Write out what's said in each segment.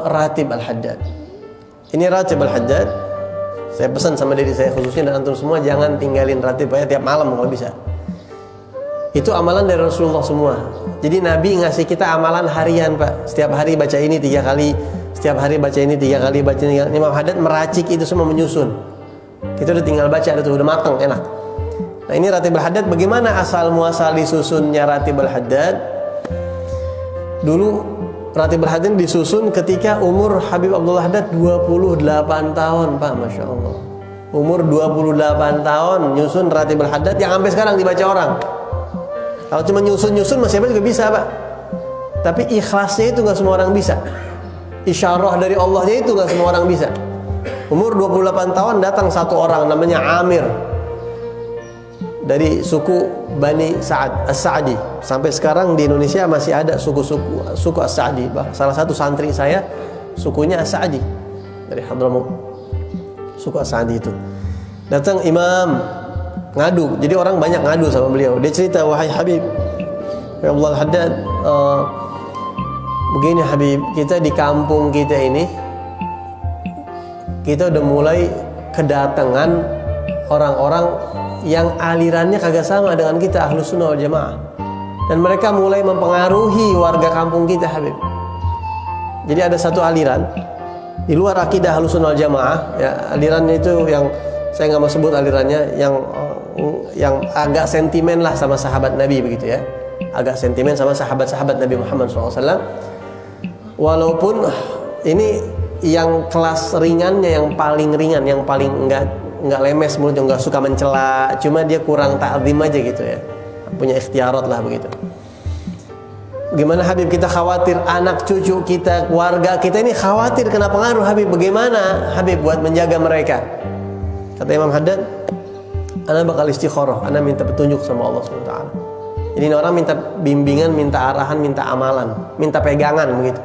Ratib Al-Haddad. Ini Ratib Al-Haddad. Saya pesan sama diri saya khususnya dan antum semua, jangan tinggalin Ratib ya tiap malam kalau bisa. Itu amalan dari Rasulullah semua. Jadi Nabi ngasih kita amalan harian, Pak. Setiap hari baca ini 3 kali, setiap hari baca ini 3 kali, baca ini. Imam Haddad meracik itu semua, menyusun. Kita udah tinggal baca, udah matang, enak. Nah, ini Ratib Al-Haddad. Bagaimana asal muasal disusunnya Ratib Al-Haddad? Dulu Ratib Al-Haddad disusun ketika umur Habib Abdullah Haddad 28 tahun, Pak. Masya Allah. Umur 28 tahun nyusun Ratib Al-Haddad yang sampai sekarang dibaca orang. Kalau cuma nyusun-nyusun masih apa juga bisa, Pak. Tapi ikhlasnya itu gak semua orang bisa. Isyarah dari Allahnya itu gak semua orang bisa. Umur 28 tahun datang satu orang namanya Amir dari suku Bani Sa'ad As-Sa'di. Sampai sekarang di Indonesia masih ada suku As-Sa'di. Salah satu santri saya sukunya As-Sa'di dari Hadramaut. Suku As-Sa'di itu. Datang imam ngadu. Jadi orang banyak ngadu sama beliau. Dia cerita, wahai Habib ya Allah Haddad, begini Habib, kita di kampung kita ini, kita udah mulai kedatangan orang-orang yang alirannya kagak sama dengan kita, Ahlus Sunnah wal Jamaah. Dan mereka mulai mempengaruhi warga kampung kita, Habib. Jadi ada satu aliran di luar akidah Ahlus Sunnah wal Jamaah, ya, alirannya itu yang saya nggak mau sebut alirannya, yang agak sentimen lah sama sahabat Nabi begitu ya, agak sentimen sama sahabat-sahabat Nabi Muhammad SAW. Walaupun ini yang kelas ringannya, yang paling ringan, yang paling nggak lemes mulutnya, nggak suka mencela, cuma dia kurang ta'zim aja gitu ya, punya ikhtiarat lah begitu. Gimana Habib, kita khawatir anak cucu kita, keluarga kita ini khawatir kena pengaruh Habib. Bagaimana Habib buat menjaga mereka? Kata Imam Haddad, ana bakal istikharah, ana minta petunjuk sama Allah SWT. Jadi ini orang minta bimbingan, minta arahan, minta amalan, minta pegangan begitu.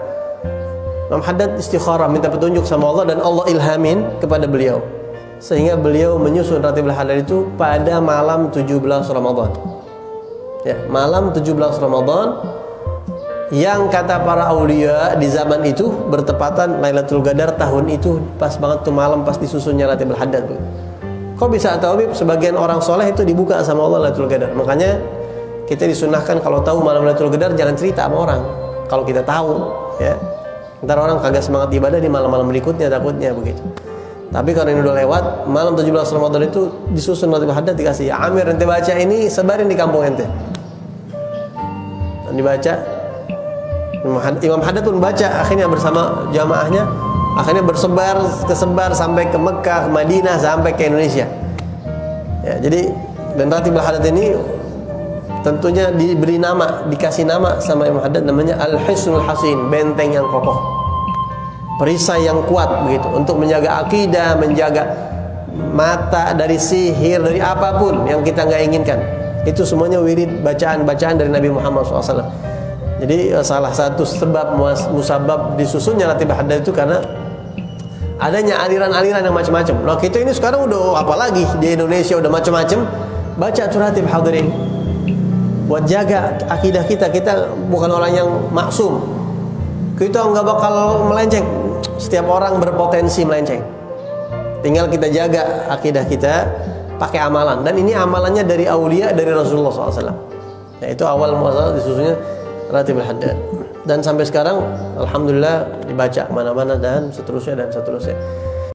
Imam Haddad istikharah, minta petunjuk sama Allah, dan Allah ilhamin kepada beliau. Sehingga beliau menyusun Ratib Al-Haddad itu pada malam 17 Ramadan. Ya, malam 17 Ramadan yang kata para aulia di zaman itu bertepatan Lailatul Qadar tahun itu, pas banget tuh malam pas disusunnya Ratib Al-Haddad. Kok bisa tahu, Bib? Sebagian orang soleh itu dibuka sama Allah Lailatul Qadar. Makanya kita disunahkan kalau tahu malam Lailatul Qadar jangan cerita sama orang. Kalau kita tahu, ya, ntar orang kagak semangat ibadah di malam-malam berikutnya, takutnya begitu. Tapi kalau ini udah lewat, malam 17 Ramadan itu disusun Ratib Al-Haddad, dikasih, ya Amir, ente baca ini, sebarin di kampung ente. Dan dibaca, Imam Haddad pun baca, akhirnya bersama jamaahnya, akhirnya kesebar sampai ke Mekah, ke Madinah, sampai ke Indonesia. Ya, jadi dan Ratib Al-Haddad ini tentunya diberi nama, dikasih nama sama Imam Haddad, namanya Al-Hisnul Hasin, benteng yang kokoh, perisai yang kuat begitu, untuk menjaga akidah, menjaga mata dari sihir, dari apapun yang kita nggak inginkan. Itu semuanya wirid, bacaan-bacaan dari Nabi Muhammad SAW. Jadi salah satu sebab musabab disusunnya Ratib Al-Haddad itu karena adanya aliran-aliran yang macam-macam. Nah, kita ini sekarang udah apalagi di Indonesia udah macam-macam. Baca Ratib hadirin buat jaga akidah kita. Kita bukan orang yang maksum. Kita nggak bakal melenceng. Setiap orang berpotensi melenceng. Tinggal kita jaga akidah kita pakai amalan. Dan ini amalannya dari aulia, dari Rasulullah SAW. Nah, itu awal muasal disusunnya Ratib Al-Haddad. Dan sampai sekarang alhamdulillah dibaca kemana-mana dan seterusnya dan seterusnya.